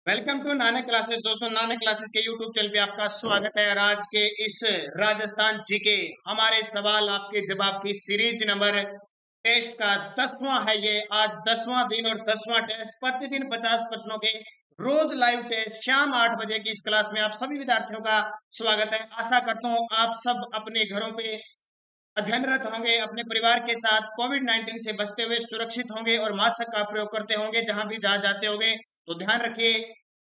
Welcome to Nanak classes. दोस्तों, Nanak classes के YouTube channel पे आपका स्वागत है। और आज के इस राजस्थान जीके हमारे सवाल आपके जवाब की सीरीज नंबर टेस्ट का 10वां है ये। आज 10वां दिन और 10वां टेस्ट, प्रतिदिन 50 प्रश्नों के रोज लाइव टेस्ट शाम 8 बजे की इस क्लास में आप सभी विद्यार्थियों का स्वागत है। आशा करता हूँ आप सब अपने घरों पे अध्ययनरत होंगे, अपने परिवार के साथ कोविड-19 से बचते हुए सुरक्षित होंगे और मास्क का प्रयोग करते होंगे। जहां भी जहां जाते होंगे तो ध्यान रखिए,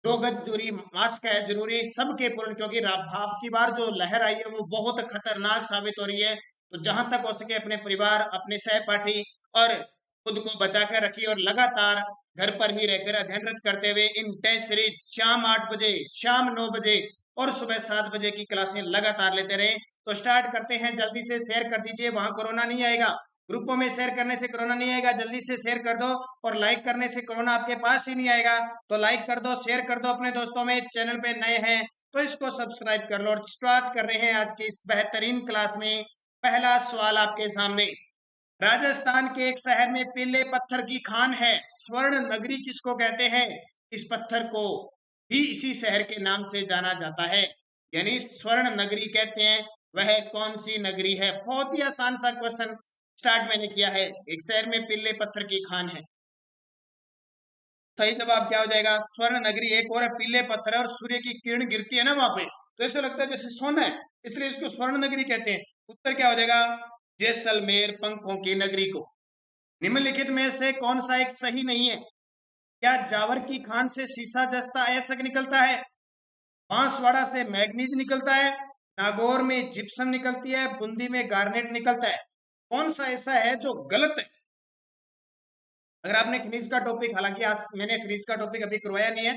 2 गज दूरी, मास्क है जरूरी सबके पूर्ण, क्योंकि भाप की बार जो लहर आई है वो बहुत खतरनाक साबित हो रही है। तो जहां तक हो सके अपने परिवार, अपने सहपाठी और खुद को बचा कर रखिए और लगातार घर पर ही रहकर अध्ययनरत करते हुए इन टेस्ट सीरीज शाम 8 बजे, शाम 9 बजे और सुबह 7 बजे की क्लासें लगातार लेते रहे। तो स्टार्ट करते हैं। जल्दी से शेयर कर दीजिए, वहां कोरोना नहीं आएगा। ग्रुपों में शेयर करने से कोरोना नहीं आएगा, जल्दी से शेयर कर दो। और लाइक करने से कोरोना आपके पास ही नहीं आएगा। तो लाइक कर दो, शेयर कर दो अपने दोस्तों में। चैनल पे नए हैं तो इसको सब्सक्राइब कर लो। और स्टार्ट कर रहे हैं आज की इस बेहतरीन क्लास में। पहला सवाल आपके सामने। राजस्थान के एक शहर में पीले पत्थर की खान है, स्वर्ण नगरी किसको कहते हैं? इस पत्थर को भी इसी शहर के नाम से जाना जाता है, यानी स्वर्ण नगरी कहते हैं। वह कौन सी नगरी है? बहुत ही आसान सा क्वेश्चन स्टार्ट मैंने किया है। एक शहर में पीले पत्थर की खान है, सही जवाब क्या हो जाएगा? स्वर्ण नगरी। एक और है, पीले पत्थर है और सूर्य की किरण गिरती है ना वहां पे, तो ऐसा लगता है जैसे सोना है, इसलिए इसको स्वर्ण नगरी कहते हैं। उत्तर क्या हो जाएगा? जैसलमेर, पंखों की नगरी को। निम्नलिखित में से कौन सा एक सही नहीं है? क्या जावर की खान से शीशा जस्ता अयस्क निकलता है? बांसवाड़ा से मैग्नीज निकलता है? नागौर में जिप्सम निकलती है? बूंदी में गार्नेट निकलता है? कौन सा ऐसा है जो गलत है? अगर आपने खनिज का टॉपिक, हालांकि आज मैंने खनिज का टॉपिक अभी करवाया नहीं है,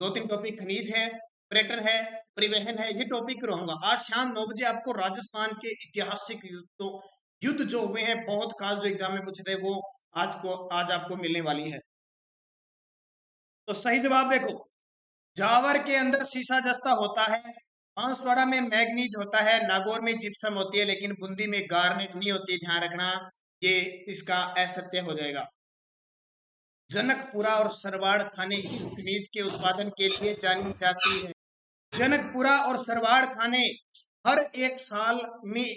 2-3 टॉपिक खनिज है, पर्यटन है, परिवहन है, ये टॉपिक करवाऊंगा। आज शाम 9 बजे आपको राजस्थान के ऐतिहासिक युद्ध जो हुए हैं, बहुत खास, जो एग्जाम में पूछे थे, वो आज आपको मिलने वाली है। तो सही जवाब देखो, जावर के अंदर शीशा जस्ता होता है, बांसवाड़ा में मैग्नीज होता है, नागौर में जिप्सम होती है, लेकिन बूंदी में गार्नेट नहीं होती। ध्यान रखना, ये इसका असत्य हो जाएगा। जनकपुरा और सरवाड़ खाने किस खनिज के उत्पादन के लिए जानी जाती है? जनकपुरा और सरवाड़ खाने हर एक साल में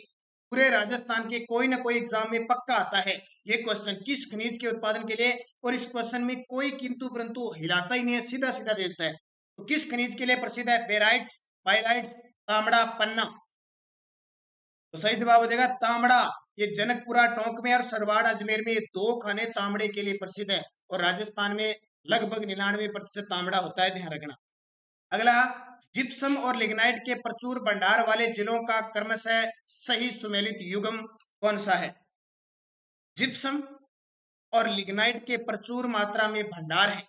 पूरे राजस्थान के कोई ना कोई एग्जाम में पक्का आता है ये क्वेश्चन, किस खनिज के उत्पादन के लिए। और इस क्वेश्चन में कोई किंतु परंतु हिलाता ही नहीं है, सीधा सीधा दे देता है। तो किस खनिज के लिए प्रसिद्ध है? बेराइट्स, पाइराइट्स, तांबड़ा, पन्ना। तो सही जवाब हो जाएगा तांबड़ा। ये जनकपुरा टोंक में और सरवाड़ अजमेर में, ये 2 खाने तांबड़े के लिए प्रसिद्ध है। और राजस्थान में लगभग 99% तांबड़ा होता है, ध्यान रखना। अगला, जिप्सम और लिग्नाइट के प्रचुर भंडार वाले जिलों का क्रमशः सही सुमेलित युग्म कौन सा है? जिप्सम और लिग्नाइट के प्रचुर मात्रा में भंडार है।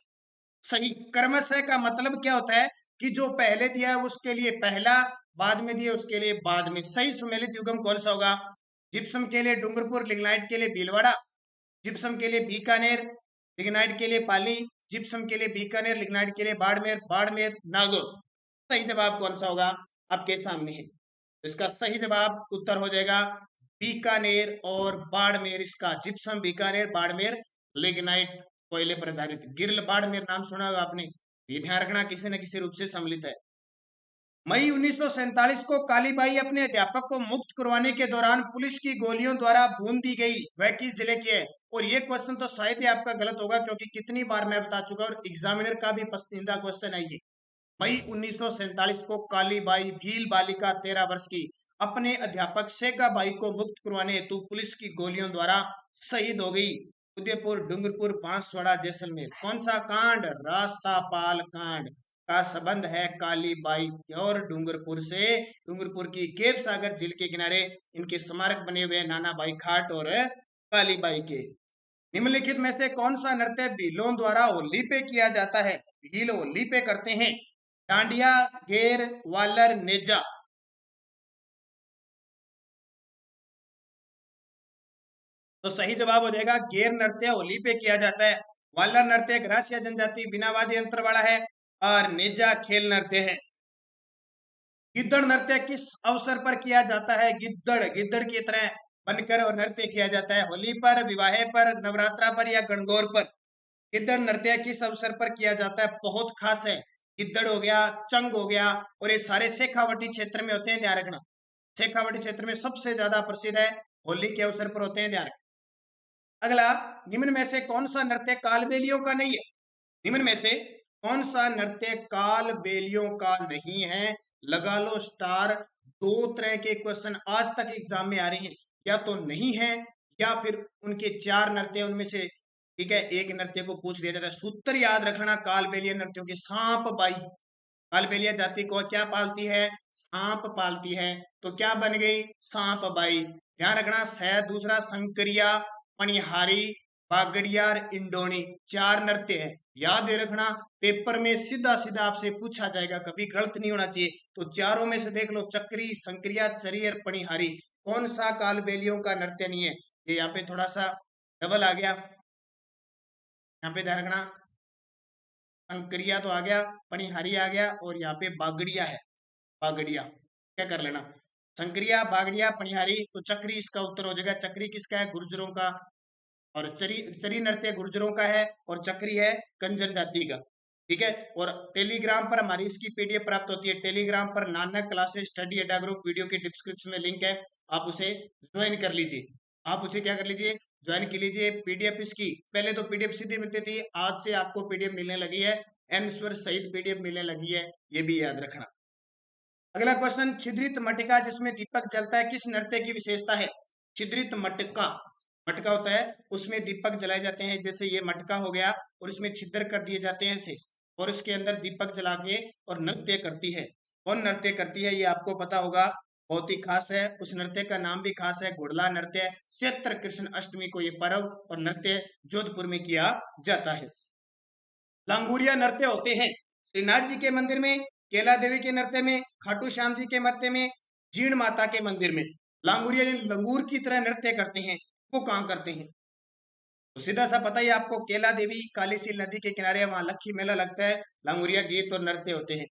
सही। क्रमशः का मतलब क्या होता है कि जो पहले दिया है उसके लिए पहला, बाद में दिया उसके लिए बाद में। सही सुमेलित युग्म कौन सा होगा? जिप्सम के लिए डूंगरपुर, लिग्नाइट के लिए भीलवाड़ा। जिप्सम के लिए बीकानेर, लिग्नाइट के लिए पाली। जिप्सम के लिए बीकानेर, लिग्नाइट के लिए बाड़मेर, बाड़मेर, नागौर। सही जवाब कौन सा होगा? आपके सामने है। तो इसका सही जवाब उत्तर हो जाएगा बीकानेर और बाड़मेर। इसका जिप्सम बीकानेर, बाड़मेर लिग्नाइट कोयले पर आधारित। गिरल बाड़मेर नाम सुना होगा आपने, ये ध्यान रखना किसी न किसी रूप से सम्मिलित है। मई 1947 को कालीबाई अपने अध्यापक को मुक्त करवाने के दौरान पुलिस की गोलियों द्वारा भून दी गई, वह किस जिले की है? और ये क्वेश्चन तो शायद ही आपका गलत होगा, क्योंकि कितनी बार मैं बता चुका और एग्जामिनर का भी पसंदीदा क्वेश्चन है ये। मई 1947 को कालीबाई भील बालिका 13 वर्ष की अपने अध्यापक सेगाबाई को मुक्त करवाने हेतु पुलिस की गोलियों द्वारा शहीद हो गई। उदयपुर, डूंगरपुर, बांसवाड़ा, जैसलमेर। कौन सा कांड? रास्तापाल कांड का संबंध है कालीबाई और डूंगरपुर से। डूंगरपुर की केप सागर झील के किनारे इनके स्मारक बने हुए, नाना भाई खाट और कालीबाई के। निम्नलिखित में से कौन सा नृत्य भीलों द्वारा होली पे किया जाता है? भील होली पे करते हैं। डांडिया, घेर, वालर, नेजा। तो सही जवाब हो जाएगा घेर नृत्य होली पे किया जाता है। वालर नृत्य ग्रासिया जनजाति बिना वाद्य यंत्र वाला है। और नेजा खेल नृत्य है। गिद्दड़ नृत्य किस अवसर पर किया जाता है? गिद्दड़, गिद्दड़ की तरह बनकर और नृत्य किया जाता है होली पर, विवाह पर, नवरात्रा पर या गणगौर पर? गिद्दड़ नृत्य किस अवसर पर किया जाता है? बहुत खास है। गिद्दड़ हो गया, चंग हो गया, और ये सारे शेखावटी क्षेत्र में होते हैं, ध्यान रखना। शेखावटी क्षेत्र में सबसे ज्यादा प्रसिद्ध है, होली के अवसर पर होते हैं, ध्यान रखना। अगला, निम्न में से कौन सा नृत्य कालबेलियों का नहीं है? निम्न में से कौन सा नृत्य कालबेलियों का नहीं है? लगा लो स्टार। दो तरह के क्वेश्चन आज तक एग्जाम में आ रही हैं, या तो नहीं है या फिर उनके चार नृत्य उनमें से, ठीक है, एक नृत्य को पूछ दिया जाता है। सूत्र याद रखना कालबेलिया नृत्यों के। सांप बाई, कालबेलिया जाति को क्या पालती है? सांप पालती है। तो क्या बन गई? सांप बाई। ध्यान रखना। दूसरा संकरिया, पनिहारी, बागड़िया और इंडोनी, चार नृत्य है, याद रखना। पेपर में सीधा सीधा आपसे पूछा जाएगा, कभी गलत नहीं होना चाहिए। तो चारों में से देख लो, चक्री, संक्रिया, चरी और पनिहारी, कौन सा कालबेलियों का नृत्य नहीं है? ये यहाँ पे थोड़ा सा डबल आ गया, यहाँ पे ध्यान रखना। संक्रिया तो आ गया, पनिहारी आ गया, और यहाँ पे बागड़िया है, बागड़िया क्या कर लेना। संक्रिया, बागड़िया, पनिहारी, तो चक्री इसका उत्तर हो जाएगा। चक्री किसका है? गुर्जरों का। और चरी, चरी नृत्य गुर्जरों का है, और चक्री है कंजर जाति का, ठीक है। और टेलीग्राम पर हमारी इसकी पीडीएफ प्राप्त होती है। टेलीग्राम पर नानक क्लासेस स्टडी अड्डा ग्रुप, वीडियो के डिस्क्रिप्शन में लिंक है, आप उसे ज्वाइन कर लीजिए। आप उसे क्या कर लीजिए? ज्वाइन कर लीजिए। पीडीएफ इसकी, पहले तो पीडीएफ सीधी मिलती थी, आज से आपको पीडीएफ मिलने लगी है, एंसर सहित पीडीएफ मिलने लगी है, ये भी याद रखना। अगला क्वेश्चन, छिद्रित मटका जिसमें दीपक जलता है, किस नृत्य की विशेषता है? छिद्रित मटका, मटका होता है उसमें दीपक जलाए जाते हैं, जैसे ये मटका हो गया, और इसमें छिद्र कर दिए जाते हैं ऐसे, और उसके अंदर दीपक जला के और नृत्य करती है। कौन नृत्य करती है? ये आपको पता होगा, बहुत ही खास है। उस नृत्य का नाम भी खास है, घुड़ला नृत्य। चैत्र कृष्ण अष्टमी को ये पर्व और नृत्य जोधपुर में किया जाता है। लांगुरिया नृत्य होते हैं श्रीनाथ जी के मंदिर में, केला देवी के नृत्य में, खाटू श्याम जी के नृत्य में, जीण माता के मंदिर में। लांगुरिया लंगूर की तरह नृत्य करते हैं, वो कहाँ करते हैं? तो सीधा सा पता ही आपको, केला देवी कालीसील नदी के किनारे, वहां लक्खी मेला लगता है, लांगुरिया गीत और नृत्य होते हैं।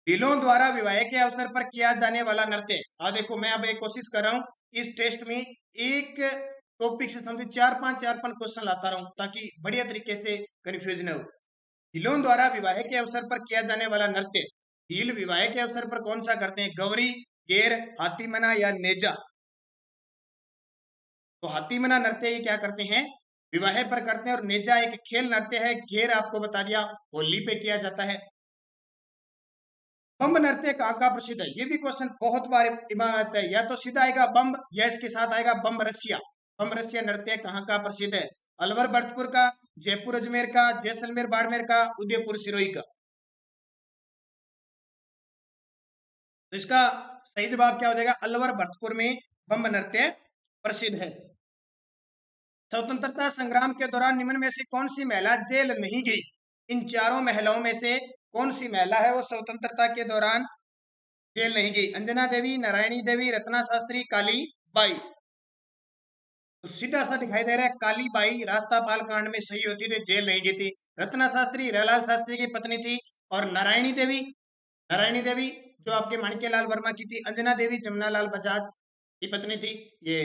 भीलों द्वारा विवाह के अवसर पर किया जाने वाला नृत्य। देखो, मैं अब एक कोशिश कर रहा हूँ इस टेस्ट में एक टॉपिक से संबंधित चार पांच क्वेश्चन लाता रहूं, ताकि बढ़िया तरीके से कंफ्यूज न हो। भीलों द्वारा विवाह के अवसर पर किया जाने वाला नृत्य, भील विवाह के अवसर पर कौन सा करते हैं? गौरी, गेर, हाथीमना या नेजा? तो हाथीमना नृत्य ये क्या करते हैं? विवाह पर करते हैं। और नेजा एक खेल नृत्य है। घेर आपको बता दिया, होली पे किया जाता है। बम्ब नृत्य कहाँ का प्रसिद्ध है? ये भी क्वेश्चन बहुत बार आता है, या तो सीधा आएगा बम्ब, या इसके साथ आएगा बम्ब रसिया। बम्ब रसिया नृत्य कहाँ का प्रसिद्ध है? अलवर भरतपुर का, जयपुर अजमेर का, जैसलमेर बाड़मेर का, उदयपुर सिरोही का? तो इसका सही जवाब क्या हो जाएगा? अलवर भरतपुर में बम्ब नृत्य प्रसिद्ध है। स्वतंत्रता संग्राम के दौरान निम्न में से कौन सी महिला जेल नहीं गई? इन चारों महिलाओं में से कौन सी महिला है वो स्वतंत्रता के दौरान जेल नहीं गई? अंजना देवी, नारायणी देवी, रत्ना शास्त्री, काली बाई? तो सीधा सा दिखाई दे रहा है, काली बाई रास्तापाल कांड में सही होती थी, जेल नहीं गई थी। रत्ना शास्त्री हिरालाल शास्त्री की पत्नी थी। और नारायणी देवी, नारायणी देवी जो आपके माणिक्यलाल वर्मा की थी। अंजना देवी जमुनालाल बजाज की पत्नी थी। ये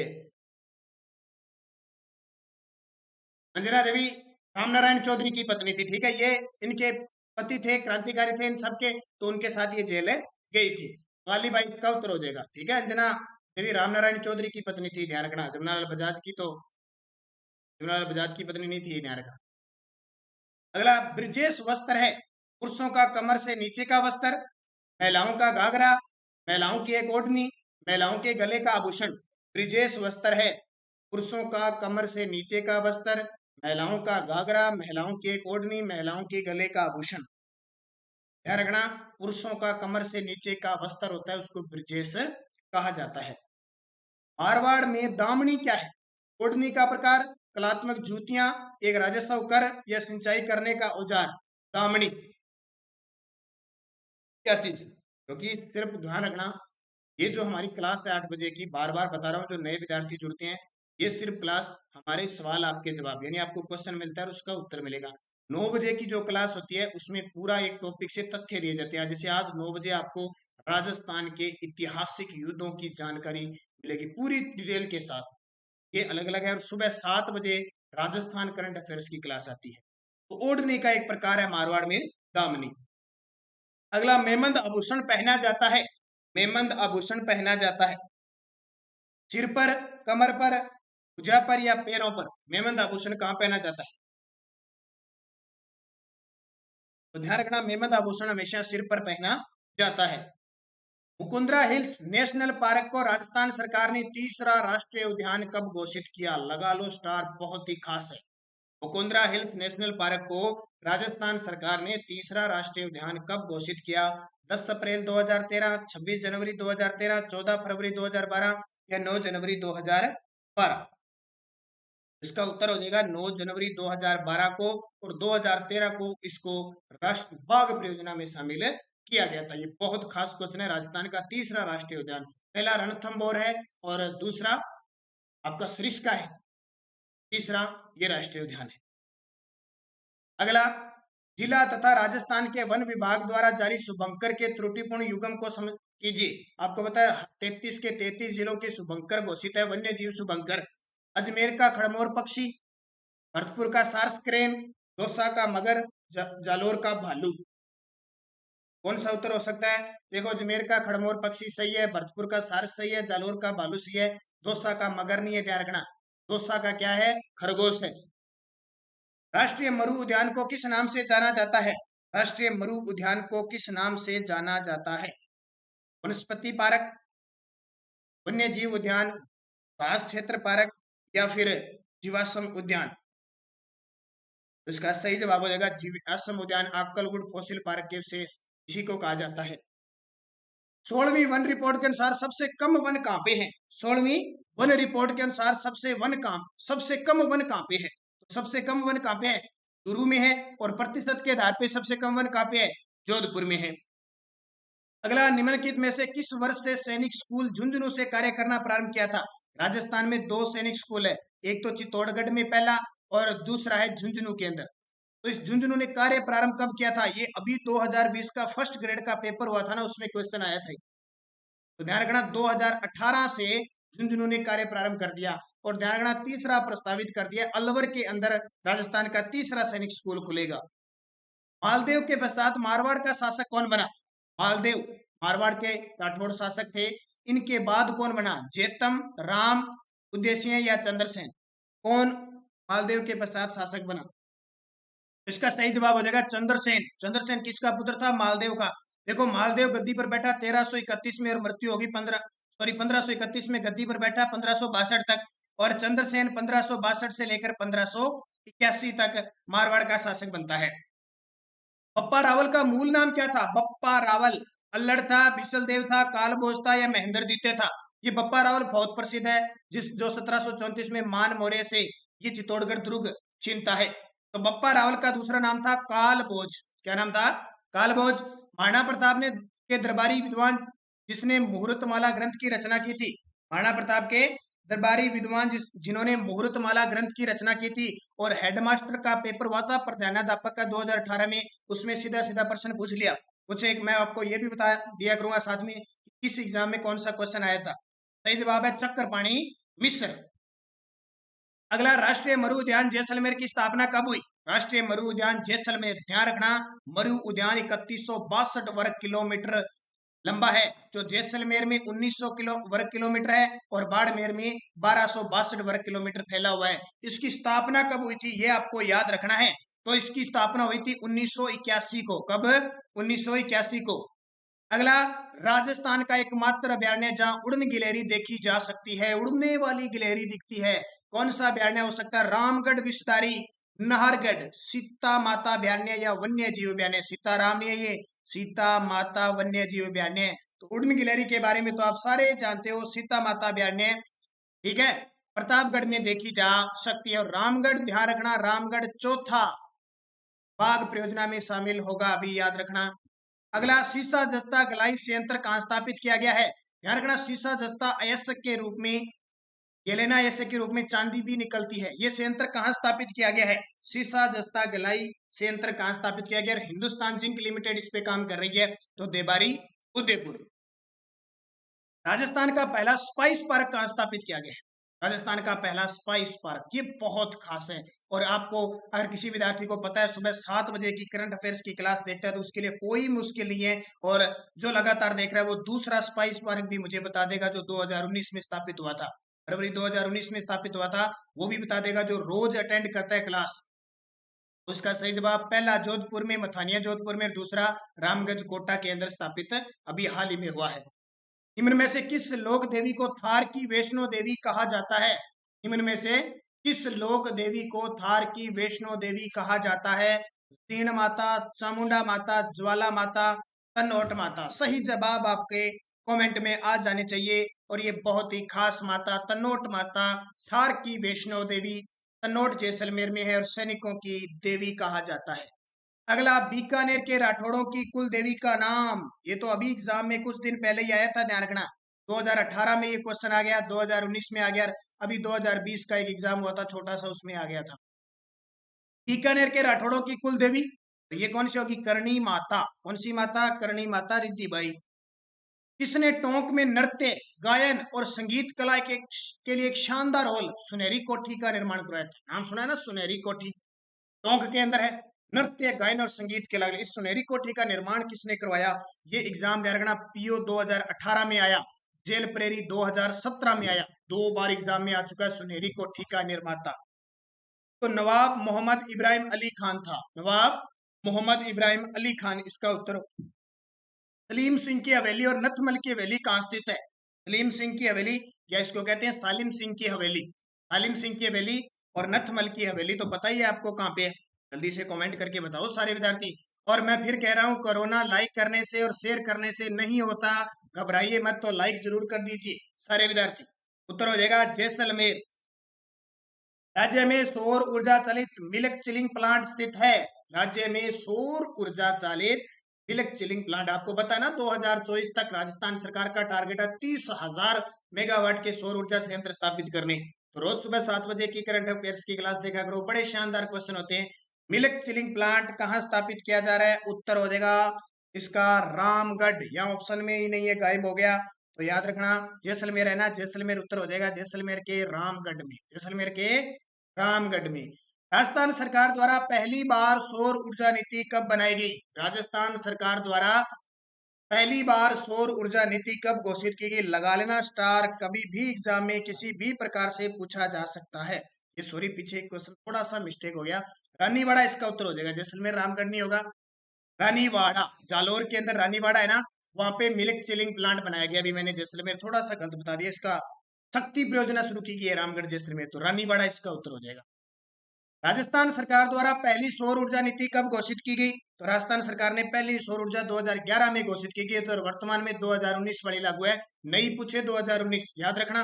अंजना देवी रामनारायण चौधरी की पत्नी थी, ठीक है। ये इनके पति थे, क्रांतिकारी थे इन सबके, तो उनके साथ ये जेल गई थी। कालीबाई इसका उत्तर हो जाएगा, ठीक है। अंजना देवी रामनारायण चौधरी की पत्नी थी, ध्यान रखना। जमुनालाल बजाज की तो, जमुनालाल बजाज की पत्नी नहीं थी, ध्यान रखना। अगला, ब्रजेश वस्त्र है पुरुषों का कमर से नीचे का वस्त्र, महिलाओं का घाघरा, महिलाओं की एक ओढ़नी, महिलाओं के गले का आभूषण। ब्रजेश वस्त्र है पुरुषों का कमर से नीचे का वस्त्र, महिलाओं का घाघरा, महिलाओं की एक ओढ़नी, महिलाओं के गले का आभूषण। ध्यान रखना, पुरुषों का कमर से नीचे का वस्त्र होता है, उसको ब्रजेश कहा जाता है। मारवाड़ में दामनी क्या है? ओढ़नी का प्रकार, कलात्मक जूतियां, एक राजस्व कर या सिंचाई करने का औजार? दामनी क्या चीज है? क्योंकि सिर्फ ध्यान रखना, ये जो हमारी क्लास है 8 बजे की, बार बार बता रहा हूँ, जो नए विद्यार्थी जुड़ते हैं, ये सिर्फ क्लास हमारे सवाल आपके जवाब, यानी आपको क्वेश्चन मिलता है और उसका उत्तर मिलेगा। 9 बजे की जो क्लास होती है उसमें पूरा एक टॉपिक से तथ्य दिए जाते हैं। जैसे आज 9 बजे आपको राजस्थान के ऐतिहासिक युद्धों की जानकारी मिलेगी पूरी डिटेल के साथ, ये अलग अलग है। और सुबह 7 बजे राजस्थान करंट अफेयर्स की क्लास आती है। तो ओढ़नी का एक प्रकार है मारवाड़ में दामनी। अगला, मेमंद आभूषण पहना जाता है। मेमंद आभूषण पहना जाता है सिर पर, कमर पर, भुजा पर या पैरों पर। मेमंद आभूषण कहाँ पहना जाता है? तो ध्यान रखना, मेमंद आभूषण हमेशा सिर पर पहना जाता है। मुकुंदरा हिल्स नेशनल पार्क को राजस्थान सरकार ने तीसरा राष्ट्रीय उद्यान कब घोषित किया? लगा लो स्टार, बहुत ही खास है। मुकुंदरा हिल्स नेशनल पार्क को राजस्थान सरकार ने तीसरा राष्ट्रीय उद्यान कब घोषित किया? 10 अप्रैल 2013, 26 जनवरी 2013, 14 फरवरी 2012 या 9 जनवरी 2012। इसका उत्तर हो जाएगा 9 जनवरी 2012 को, और 2013 को इसको राष्ट्रीय बाघ परियोजना में शामिल किया गया था। ये बहुत खास क्वेश्चन है। राजस्थान का तीसरा राष्ट्रीय उद्यान, पहला रणथंभौर है और दूसरा आपका सरिस्का है, तीसरा ये राष्ट्रीय उद्यान है। अगला, जिला तथा राजस्थान के वन विभाग द्वारा जारी शुभंकर के त्रुटिपूर्ण युग्म को समझ कीजिए। आपको बताया 33 के 33 जिलों के शुभंकर घोषित है। वन्य जीव शुभंकर, अजमेर का खड़मोर पक्षी, भरतपुर का सार्स क्रेन, दौसा का मगर, जालोर का भालू। कौन सा उत्तर हो सकता है? देखो, अजमेर का खड़मोर पक्षी सही है, भरतपुर का सार्स सही है, जालोर का भालू सही है, दौसा का मगर नहीं है। ध्यान रखना, दौसा का क्या है? खरगोश है। राष्ट्रीय मरु उद्यान को किस नाम से जाना जाता है? राष्ट्रीय मरु उद्यान को किस नाम से जाना जाता है? वनस्पति पार्क, वन्य जीव उद्यान, घास क्षेत्र पार्क या फिर जीवाश्म उद्यान। तो इसका सही जवाब हो जाएगा जीवाश्म उद्यान। अक्कलकोट फॉसिल पार्क के विशेष इसी को कहा जाता है। 16वीं वन रिपोर्ट के अनुसार सबसे कम वन कहाँ पे है? 16वीं वन रिपोर्ट के अनुसार सबसे कम वन कहाँ पे है? तो सबसे कम वन कहाँ पे है? चूरू में है, और प्रतिशत के आधार पे सबसे कम वन कहाँ पे है? जोधपुर में है। अगला, निम्नलिखित में से किस वर्ष से सैनिक स्कूल झुंझुनू से कार्य करना प्रारंभ किया था? राजस्थान में 2 सैनिक स्कूल है, एक तो चित्तौड़गढ़ में पहला और दूसरा है झुंझुनू के अंदर। तो इस झुंझुनू ने कार्य प्रारंभ कब किया था? ये अभी 2020 का फर्स्ट ग्रेड का पेपर हुआ था ना, उसमें क्वेश्चन आया था। तो ध्यान रखना, 2018 से झुंझुनू ने कार्य प्रारंभ कर दिया। और ध्यान रखना, तीसरा प्रस्तावित कर दिया, अलवर के अंदर राजस्थान का तीसरा सैनिक स्कूल खुलेगा। मालदेव के पश्चात मारवाड़ का शासक कौन बना? मालदेव मारवाड़ के राठौड़ शासक थे। इनके बाद कौन बना? जेतम, राम, उदयसिंह या चंद्रसेन? कौन मालदेव के पश्चात शासक बना? इसका सही जवाब हो जाएगा चंद्रसेन। चंद्रसेन किसका पुत्र था? मालदेव का। देखो, मालदेव गद्दी पर बैठा 1331 में और मृत्यु होगी 1531 में गद्दी पर बैठा 1562 तक, और चंद्रसेन 1562 से लेकर 1581 तक मारवाड़ का शासक बनता है। बप्पा रावल का मूल नाम क्या था? बप्पा रावल अल्लड़ था, बिसल देव था, कालभोज था या महेंद्र द्वितीय था? ये बप्पा रावल बहुत प्रसिद्ध है, जो 1734 में मान मौर्य से ये चित्तौड़गढ़ दुर्ग छीनता है। तो बप्पा रावल का दूसरा नाम था कालभोज। क्या नाम था? कालभोज। महाराणा प्रताप ने के दरबारी विद्वान जिसने मुहूर्तमाला ग्रंथ की रचना की थी, महाराणा प्रताप के दरबारी विद्वान जिन्होंने मुहूर्तमाला ग्रंथ की रचना की थी, और हेडमास्टर का पेपर हुआ था प्रधानाध्यापक का 2018 में, उसमें सीधा सीधा प्रश्न पूछ लिया। कुछ एक मैं आपको ये भी बता दिया करूंगा साथ में, किस एग्जाम में कौन सा क्वेश्चन आया था। सही जवाब है चक्रपाणी मिश्र। अगला, राष्ट्रीय मरु उद्यान जैसलमेर की स्थापना कब हुई? राष्ट्रीय मरु उद्यान जैसलमेर, ध्यान रखना, मरु उद्यान 3162 वर्ग किलोमीटर लंबा है, जो जैसलमेर में 1900 वर्ग किलोमीटर है, और बाड़मेर में 1262 वर्ग किलोमीटर फैला हुआ है। इसकी स्थापना कब हुई थी, ये आपको याद रखना है। तो इसकी स्थापना हुई थी 1981 को। कब? 1981 को। अगला, राजस्थान का एकमात्र अभ्यारण्य जहां उड़न गिलहरी देखी जा सकती है, उड़ने वाली गिलहरी दिखती है, कौन सा अभ्यारण्य हो सकता है? रामगढ़ विस्तारी, नाहरगढ़, सीता माता अभ्यारण्य या वन्य जीव अभ्यारण्य? सीताराम नहीं है ये, सीता माता वन्य जीव अभ्यारण्य। तो उड़न गिलहरी के बारे में तो आप सारे जानते हो, सीता माता अभ्यारण्य, ठीक है, प्रतापगढ़ में देखी जा सकती है। और रामगढ़, ध्यान रखना, रामगढ़ चौथा बाघ परियोजना में शामिल होगा, अभी याद रखना। अगला, सीसा जस्ता गलाई संयंत्र कहां स्थापित किया गया है? ध्यान रखना, सीसा जस्ता अयस्क के रूप में, गेलेना अयस्क के रूप में चांदी भी निकलती है। ये संयंत्र कहां स्थापित किया गया है? सीसा जस्ता गलाई संयंत्र कहां स्थापित किया गया? हिंदुस्तान जिंक लिमिटेड इस पे काम कर रही है, तो देबारी उदयपुर। राजस्थान का पहला स्पाइस पार्क कहां स्थापित किया गया है? राजस्थान का पहला स्पाइस पार्क, ये बहुत खास है। और आपको अगर किसी विद्यार्थी को पता है सुबह 7 बजे की करंट अफेयर्स की क्लास देखता है तो उसके लिए कोई मुश्किल नहीं है। और जो लगातार देख रहा है वो दूसरा स्पाइस पार्क भी मुझे बता देगा जो 2019 में स्थापित हुआ था, फरवरी 2019 में स्थापित हुआ था, वो भी बता देगा जो रोज अटेंड करता है क्लास। उसका सही जवाब पहला जोधपुर में, मथानिया जोधपुर में, और दूसरा रामगंज कोटा के अंदर स्थापित अभी हाल ही में हुआ है। निम्न में से किस लोक देवी को थार की वैष्णो देवी कहा जाता है? निम्न में से किस लोक देवी को थार की वैष्णो देवी कहा जाता है? तीन माता, चामुंडा माता, ज्वाला माता, तन्नोट माता। सही जवाब आपके कमेंट में आ जाने चाहिए। और ये बहुत ही खास माता तन्नोट माता, थार की वैष्णो देवी, तन्नोट जैसलमेर में है और सैनिकों की देवी कहा जाता है। अगला, बीकानेर के राठौड़ों की कुल देवी का नाम। ये तो अभी एग्जाम में कुछ दिन पहले ही आया था, ध्यान रखना। 2018 में ये क्वेश्चन आ गया, 2019 में आ गया, अभी 2020 का एक एग्जाम हुआ था छोटा सा, उसमें आ गया था। बीकानेर के राठौड़ों की कुल देवी, तो ये कौन सी होगी? करणी माता। कौन सी माता? करणी माता रिद्धिबाई। किसने टोंक में नृत्य, गायन और संगीत कला के लिए एक शानदार हॉल सुनहरी कोठी का निर्माण करवाया था? नाम सुना है ना, सुनहरी कोठी, टोंक के अंदर है। नृत्य, गायन और संगीत के लिए इस सुनहरी कोठी का निर्माण किसने करवाया? ये एग्जाम ध्यान रखना, पीओ 2018 में आया, जेल प्रेरी 2017 में आया, 2 बार एग्जाम में आ चुका है सुनहरी कोठी का निर्माता। तो नवाब मोहम्मद इब्राहिम अली खान था। नवाब मोहम्मद इब्राहिम अली खान इसका उत्तर। सलीम सिंह की हवेली और नथमल की हवेली कहाँ स्थित है? सलीम सिंह की हवेली, या इसको कहते हैं सालिम सिंह की हवेली। सालिम सिंह की हवेली और नथमल की हवेली तो पता ही है आपको कहाँ पे है। जल्दी से कमेंट करके बताओ सारे विद्यार्थी। और मैं फिर कह रहा हूँ, कोरोना लाइक करने से और शेयर करने से नहीं होता, घबराइए मत, तो लाइक जरूर कर दीजिए सारे विद्यार्थी। उत्तर हो जाएगा जैसलमेर। राज्य में सौर ऊर्जा चालित मिल्क चिलिंग प्लांट स्थित है। राज्य में सौर ऊर्जा चालित मिल्क चिलिंग प्लांट, आपको पता है ना 2024 तक राजस्थान सरकार का टारगेट है 30,000 मेगावाट के सौर ऊर्जा संयंत्र स्थापित करने। तो रोज सुबह 7 बजे की करंट अफेयर्स की क्लास देखा करो, बड़े शानदार क्वेश्चन होते हैं। मिल्क चिलिंग प्लांट कहाँ स्थापित किया जा रहा है? उत्तर हो जाएगा इसका रामगढ़। यहाँ ऑप्शन में ही नहीं है, गायब हो गया, तो याद रखना जैसलमेर है ना, जैसलमेर उत्तर हो जाएगा, जैसलमेर के रामगढ़ में, जैसलमेर के रामगढ़ में। राजस्थान सरकार द्वारा पहली बार सौर ऊर्जा नीति कब बनाई गई? राजस्थान सरकार द्वारा पहली बार सौर ऊर्जा नीति कब घोषित की गई? लगा लेना स्टार, कभी भी एग्जाम में किसी भी प्रकार से पूछा जा सकता है। ये सॉरी, पीछे क्वेश्चन थोड़ा सा मिस्टेक हो गया, रानीवाड़ा इसका उत्तर हो जाएगा, जैसलमेर रामगढ़ नहीं होगा, रानीवाड़ा। जालोर के अंदर रानीवाड़ा है ना, वहां पे मिल्क चिलिंग प्लांट बनाया गया। अभी मैंने जैसलमेर थोड़ा सा गलत बता दिया, इसका शक्ति परियोजना शुरू की गई है रामगढ़ जैसलमेर, तो रानीवाड़ा इसका उत्तर हो जाएगा। राजस्थान सरकार द्वारा पहली सौर ऊर्जा नीति कब घोषित की गई? तो राजस्थान सरकार ने पहली सौर ऊर्जा 2011 में घोषित की गई, तो वर्तमान में 2019 वाली लागू है, नई पूछे 2019, याद रखना।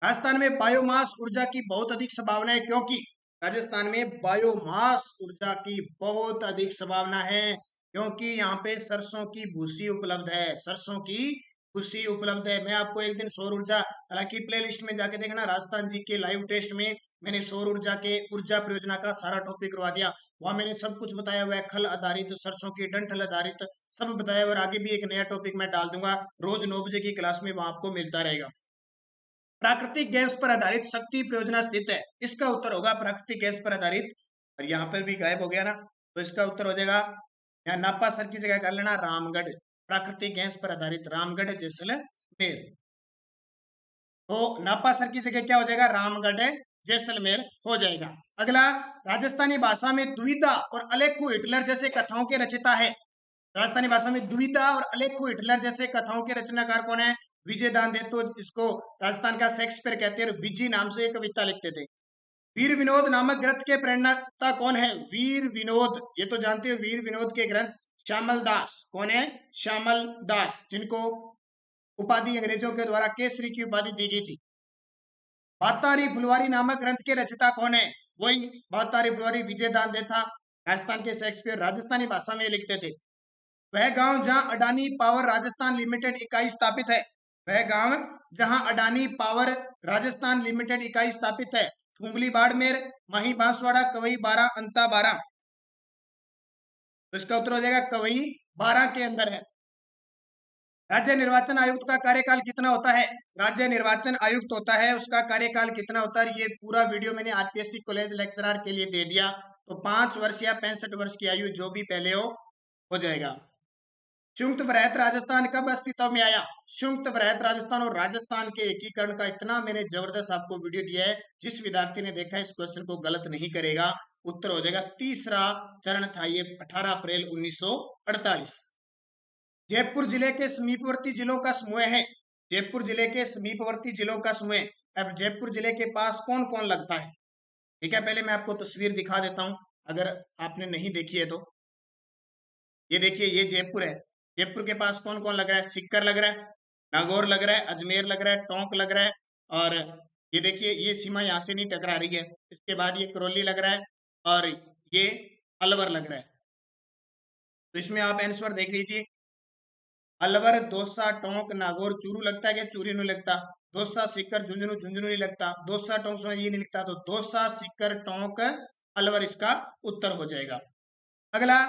राजस्थान में बायोमास ऊर्जा की बहुत अधिक संभावना है, क्योंकि राजस्थान में बायोमास ऊर्जा की बहुत अधिक संभावना है क्योंकि यहाँ पे सरसों की भूसी उपलब्ध है, सरसों की भूसी उपलब्ध है। मैं आपको एक दिन सौर ऊर्जा, हालांकि प्लेलिस्ट में जाके देखना, राजस्थान जी के लाइव टेस्ट में मैंने सौर ऊर्जा के ऊर्जा परियोजना का सारा टॉपिक करवा दिया। वहां मैंने सब कुछ बताया हुआ है, खल आधारित, सरसों की डंठल आधारित, सब बताया हुआ। और आगे भी एक नया टॉपिक मैं डाल दूंगा, रोज 9 बजे की क्लास में वहां आपको मिलता रहेगा। प्राकृतिक गैस पर आधारित शक्ति परियोजना स्थित है, इसका उत्तर होगा प्राकृतिक गैस पर आधारित। और यहाँ पर भी गायब हो गया ना, तो इसका उत्तर हो जाएगा, यहाँ नापा सर की जगह कर लेना रामगढ़, प्राकृतिक गैस पर आधारित रामगढ़ जैसलमेर। तो नापा सर की जगह क्या हो जाएगा? रामगढ़ जैसलमेर हो जाएगा। अगला, राजस्थानी भाषा में दुविधा और अलेखू हिटलर जैसे कथाओं के रचयिता है। राजस्थानी भाषा में दुविधा और अलेखू हिटलर जैसे कथाओं के रचनाकार कौन है? विजय दान दे, तो इसको राजस्थान का शेक्सपियर कहते हैं, विजी नाम से एक कविता लिखते थे। वीर विनोद नामक ग्रंथ के प्रेरणाता कौन है? वीर विनोद, ये तो जानते हो, वीर विनोद के ग्रंथ श्यामल दास। कौन है? श्यामल दास, जिनको उपाधि अंग्रेजों के द्वारा केसरी की उपाधि दी गई थी। बातारी फुलवारी नामक ग्रंथ के रचयिता कौन है? वही बातारी फुलवारी, विजय दान दे था। राजस्थान के शेक्सपियर राजस्थानी भाषा में लिखते थे। वह गांव जहां अडानी पावर राजस्थान लिमिटेड इकाई स्थापित है, वह गांव जहां अडानी पावर राजस्थान लिमिटेड इकाई स्थापित है, थुमली बाड़मेर, माही बांसवाड़ा, कवई बारा, अंता बारा। तो इसका उत्तर हो जाएगा कवई बारा के अंदर है। राज्य निर्वाचन आयुक्त का कार्यकाल कितना होता है? राज्य निर्वाचन आयुक्त होता है, उसका कार्यकाल कितना होता है? ये पूरा वीडियो मैंने आरपीएससी कॉलेज लेक्चरर के लिए दे दिया। तो 5 वर्ष या 65 वर्ष की आयु जो भी पहले हो जाएगा। संयुक्त वृहत राजस्थान कब अस्तित्व में आया? संयुक्त वृहत राजस्थान और राजस्थान के एकीकरण का इतना मैंने जबरदस्त आपको वीडियो दिया है, जिस विद्यार्थी ने देखा इस क्वेश्चन को गलत नहीं करेगा। उत्तर हो जाएगा तीसरा चरण था ये 18 अप्रैल 1948। जयपुर जिले के समीपवर्ती जिलों का समूह है। जयपुर जिले के समीपवर्ती जिलों का समूह। अब जयपुर जिले के पास कौन कौन लगता है? ठीक है, पहले मैं आपको तस्वीर दिखा देता हूं अगर आपने नहीं देखी है तो। ये देखिए, ये जयपुर है। जयपुर के पास कौन कौन लग रहा है? सीकर लग रहा है, नागौर लग रहा है, अजमेर लग रहा है, टोंक लग रहा है, और ये देखिए ये सीमा यहाँ से नहीं टकरा रही है। इसके बाद ये करौली लग रहा है और ये अलवर लग रहा है। तो इसमें आप आंसर देख लीजिए। अलवर, दौसा, टोंक, नागौर, चूरू लगता है क्या? चूरू नहीं लगता। दौसा, सीकर, झुंझुनू, झुंझुनू नहीं लगता। दौसा, टोंक में ये नहीं लिखता। तो दौसा, सीकर, टोंक, अलवर इसका उत्तर हो जाएगा। अगला,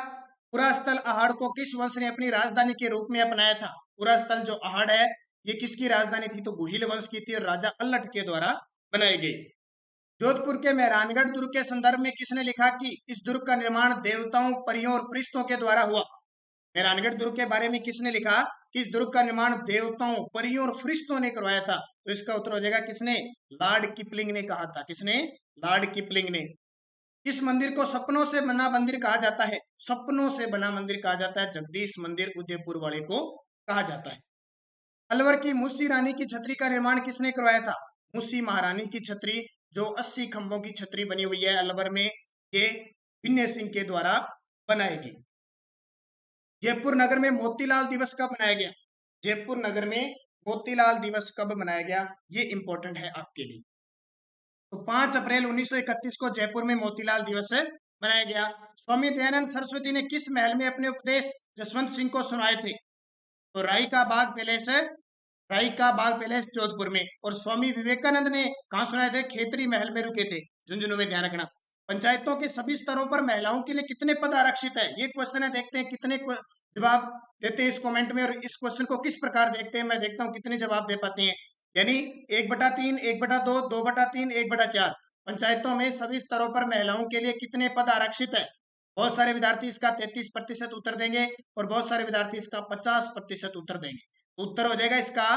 पुरास्थल अहाड़ को किस वंश ने अपनी राजधानी के रूप में अपनाया था? पुरास्थल जो अहाड़ है ये किसकी राजधानी थी? तो गुहिल वंश की थी और राजा अल्लट के द्वारा बनाई गई। जोधपुर के मेहरानगढ़ दुर्ग के संदर्भ में किसने लिखा कि इस दुर्ग का निर्माण देवताओं, परियों और फरिश्तों के द्वारा हुआ? मेहरानगढ़ दुर्ग के बारे में किसने लिखा कि इस दुर्ग का निर्माण देवताओं, परियों और फरिश्तों ने करवाया था? तो इसका उत्तर हो जाएगा किसने? लॉर्ड किपलिंग ने कहा था। किसने? लॉर्ड किपलिंग ने। इस मंदिर को सपनों से बना मंदिर कहा जाता है? सपनों से बना मंदिर कहा जाता है। जगदीश मंदिर उदयपुर वाले को कहा जाता है। अलवर की मूसी रानी की छतरी का निर्माण किसने करवाया था? मूसी महारानी की छतरी जो 80 खंभों की छतरी बनी हुई है अलवर में, ये विनय सिंह के द्वारा बनाई गई। जयपुर नगर में मोतीलाल दिवस कब मनाया गया? जयपुर नगर में मोतीलाल दिवस कब मनाया गया? ये इंपॉर्टेंट है आपके लिए। तो 5 अप्रैल 1931 को जयपुर में मोतीलाल दिवस मनाया गया। स्वामी दयानंद सरस्वती ने किस महल में अपने उपदेश जसवंत सिंह को सुनाए थे? तो राई का बाग पैलेस है, राई का बाग पैलेस जोधपुर में। और स्वामी विवेकानंद ने कहाँ सुनाए थे? खेतरी महल में रुके थे, झुंझुनू में। ध्यान रखना। पंचायतों के सभी स्तरों पर महिलाओं के लिए कितने पद आरक्षित है? ये क्वेश्चन है, देखते हैं कितने जवाब देते हैं इस कमेंट में, और इस क्वेश्चन को किस प्रकार देखते हैं, मैं देखता हूँ कितने जवाब दे पाते हैं। यानी 1/3, 1/2, 2/3, 1/4। पंचायतों में सभी स्तरों पर महिलाओं के लिए कितने पद आरक्षित है? बहुत सारे विद्यार्थी इसका 33% उत्तर देंगे और बहुत सारे विद्यार्थी इसका 50% उत्तर देंगे। उत्तर हो जाएगा इसका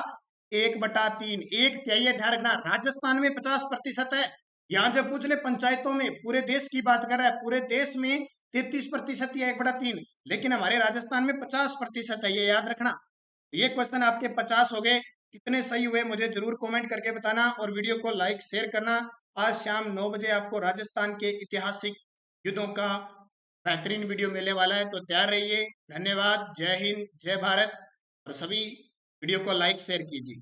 1/3, 1/3 है। ध्यान रखना, राजस्थान में 50% है। यहाँ जब पूछ ले पंचायतों में, पूरे देश की बात कर रहा है, पूरे देश में 33% या 1/3, लेकिन हमारे राजस्थान में 50% है, ये याद रखना। ये क्वेश्चन आपके 50 हो गए। कितने सही हुए मुझे जरूर कमेंट करके बताना और वीडियो को लाइक शेयर करना। आज शाम 9 बजे आपको राजस्थान के ऐतिहासिक युद्धों का बेहतरीन वीडियो मिलने वाला है, तो तैयार रहिए। धन्यवाद। जय हिंद, जय भारत। और सभी वीडियो को लाइक शेयर कीजिए।